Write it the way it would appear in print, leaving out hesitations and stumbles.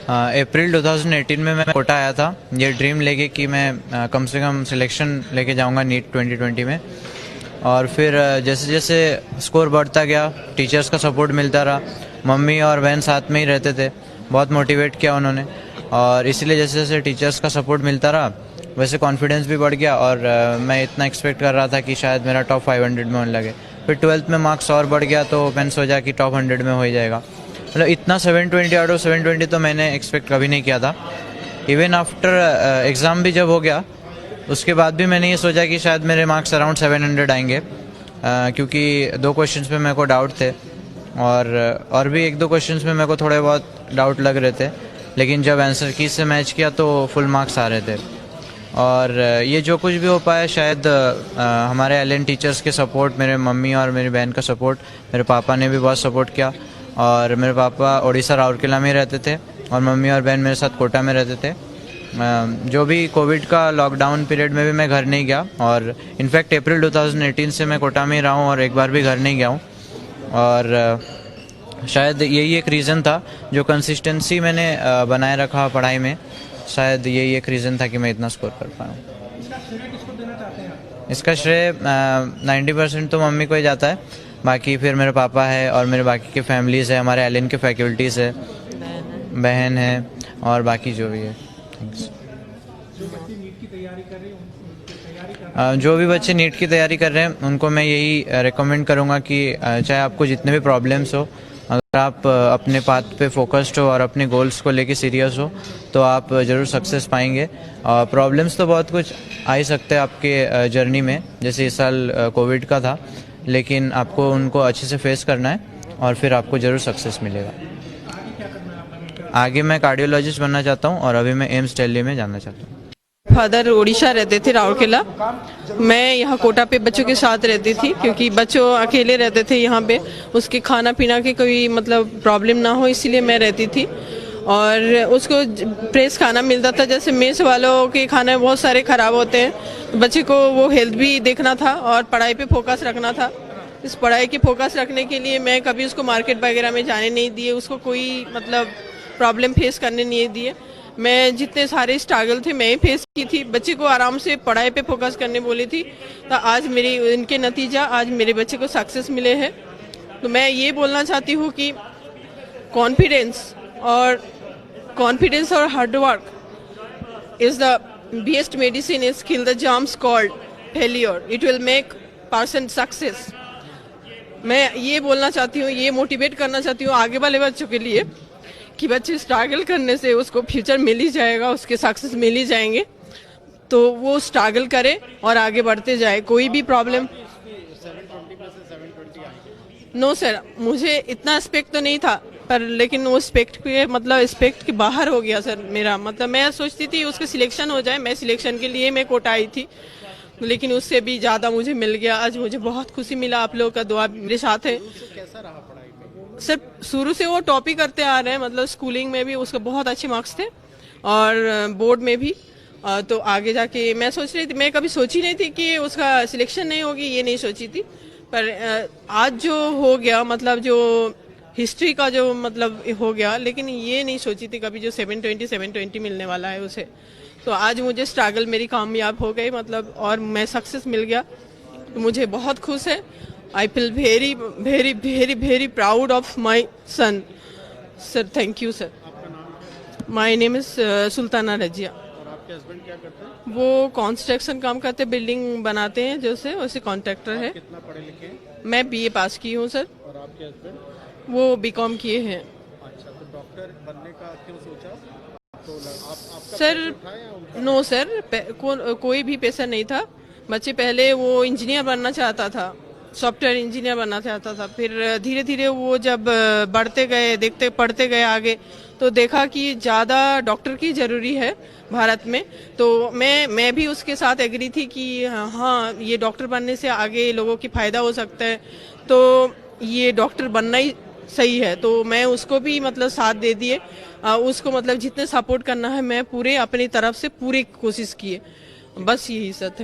अप्रैल 2018 में मैं कोटा आया था ये ड्रीम लेके कि मैं कम से कम सिलेक्शन लेके जाऊंगा नीट 2020 में। और फिर जैसे जैसे स्कोर बढ़ता गया, टीचर्स का सपोर्ट मिलता रहा, मम्मी और बहन साथ में ही रहते थे, बहुत मोटिवेट किया उन्होंने। और इसीलिए जैसे जैसे टीचर्स का सपोर्ट मिलता रहा वैसे कॉन्फिडेंस भी बढ़ गया और मैं इतना एक्सपेक्ट कर रहा था कि शायद मेरा टॉप 500 में होने लगे। फिर 12th में मार्क्स और बढ़ गया तो मैंने सोचा कि टॉप 100 में हो ही जाएगा। मतलब इतना 720 आउट ऑफ 720 तो मैंने एक्सपेक्ट कभी नहीं किया था। इवन आफ्टर एग्ज़ाम भी जब हो गया उसके बाद भी मैंने ये सोचा कि शायद मेरे मार्क्स अराउंड 700 आएंगे, क्योंकि 2 क्वेश्चंस पे मेरे को डाउट थे और भी 1-2 क्वेश्चंस में मेरे को थोड़े बहुत डाउट लग रहे थे, लेकिन जब आंसर की से मैच किया तो फुल मार्क्स आ रहे थे। और ये जो कुछ भी हो पाया शायद हमारे एलएन टीचर्स के सपोर्ट, मेरे मम्मी और मेरी बहन का सपोर्ट, मेरे पापा ने भी बहुत सपोर्ट किया। और मेरे पापा उड़ीसा राउरकेला में रहते थे और मम्मी और बहन मेरे साथ कोटा में रहते थे। जो भी कोविड का लॉकडाउन पीरियड में भी मैं घर नहीं गया और इनफैक्ट अप्रैल 2018 से मैं कोटा में ही रहा हूँ और एक बार भी घर नहीं गया हूँ। और शायद यही एक रीज़न था जो कंसिस्टेंसी मैंने बनाए रखा पढ़ाई में, शायद यही एक रीज़न था कि मैं इतना स्कोर कर पाया। इसका श्रेय 90% तो मम्मी को ही जाता है, बाकी फिर मेरे पापा है और मेरे बाकी के फैमिलीज़ है, हमारे एलएन के फैकल्टीज़ है, बहन है और बाकी जो भी है। जो भी बच्चे नीट की तैयारी कर रहे हैं उनको मैं यही रेकमेंड करूँगा कि चाहे आपको जितने भी प्रॉब्लम्स हो, अगर आप अपने पाथ पे फोकस्ड हो और अपने गोल्स को लेके सीरियस हो तो आप ज़रूर सक्सेस पाएंगे। प्रॉब्लम्स तो बहुत कुछ आ ही सकते हैं आपके जर्नी में, जैसे इस साल कोविड का था, लेकिन आपको उनको अच्छे से फेस करना है और फिर आपको ज़रूर सक्सेस मिलेगा। आगे मैं कार्डियोलॉजिस्ट बनना चाहता हूँ और अभी मैं एम्स दिल्ली में जाना चाहता हूँ। फादर उड़ीसा रहते थे, राउरकेला। मैं यहाँ कोटा पे बच्चों के साथ रहती थी क्योंकि बच्चों अकेले रहते थे यहाँ पे, उसके खाना पीना की कोई मतलब प्रॉब्लम ना हो इसीलिए मैं रहती थी। और उसको फ्रेश खाना मिलता था, जैसे मेस वालों के खाने बहुत सारे ख़राब होते हैं। बच्चे को वो हेल्थ भी देखना था और पढ़ाई पे फोकस रखना था। इस पढ़ाई की फोकस रखने के लिए मैं कभी उसको मार्केट वगैरह में जाने नहीं दिए, उसको कोई मतलब प्रॉब्लम फेस करने नहीं दिए। मैं जितने सारे स्ट्रगल थे मैं ही फेस की थी। बच्चे को आराम से पढ़ाई पे फोकस करने बोली थी, तो आज मेरी इनके नतीजा आज मेरे बच्चे को सक्सेस मिले हैं। तो मैं ये बोलना चाहती हूँ कि कॉन्फिडेंस और hard work is the best medicine is kill the germs called failure, it will make person success. मैं ये बोलना चाहती हूँ, ये मोटिवेट करना चाहती हूँ आगे वाले बच्चों के लिए कि बच्चे स्ट्रगल करने से उसको फ्यूचर मिल ही जाएगा, उसके सक्सेस मिल ही जाएंगे। तो वो स्ट्रगल करे और आगे बढ़ते जाए। कोई भी प्रॉब्लम नो सर, मुझे इतना एक्सपेक्ट तो नहीं था, पर लेकिन वो एक्सपेक्ट के बाहर हो गया सर मेरा। मतलब मैं सोचती थी उसके सिलेक्शन हो जाए, मैं सिलेक्शन के लिए मैं कोटा आई थी, लेकिन उससे भी ज़्यादा मुझे मिल गया। आज मुझे बहुत खुशी मिला, आप लोगों का दुआ मेरे साथ है। सर शुरू से वो टॉप ही करते आ रहे हैं, मतलब स्कूलिंग में भी उसके बहुत अच्छे मार्क्स थे और बोर्ड में भी। तो आगे जाके मैं सोच रही थी, मैं कभी सोची नहीं थी कि उसका सिलेक्शन नहीं होगी, ये नहीं सोची थी। पर आज जो हो गया, मतलब जो हिस्ट्री का जो मतलब हो गया, लेकिन ये नहीं सोची थी कभी जो 720 मिलने वाला है उसे। तो आज मुझे स्ट्रगल मेरी कामयाब हो गई, मतलब और मैं सक्सेस मिल गया, तो मुझे बहुत खुश है। I feel very, very, very, very proud of my son. Sir, thank you, sir. My name is Sultana Razia. और आपके हस्बैंड क्या करते हैं? वो कंस्ट्रक्शन काम करते हैं, बिल्डिंग बनाते हैं, जैसे वैसे कॉन्ट्रैक्टर है। कितना पढ़े लिखे हैं? मैं BA पास की हूँ सर। और आपके हस्बैंड? वो BCom किए हैं। अच्छा, तो डॉक्टर बनने का क्यों सोचा? तो आपका सर नो सर, कोई भी पैसा नहीं था। बच्चे पहले वो इंजीनियर बनना चाहता था, सॉफ्टवेयर इंजीनियर बनना चाहता था। फिर धीरे धीरे वो जब बढ़ते गए, देखते पढ़ते गए आगे, तो देखा कि ज़्यादा डॉक्टर की ज़रूरी है भारत में। तो मैं भी उसके साथ एग्री थी कि हाँ, ये डॉक्टर बनने से आगे लोगों की फ़ायदा हो सकता है, तो ये डॉक्टर बनना ही सही है। तो मैं उसको भी मतलब साथ दे दिए, उसको मतलब जितने सपोर्ट करना है मैं पूरे अपनी तरफ से पूरी कोशिश किए। बस यही सब है।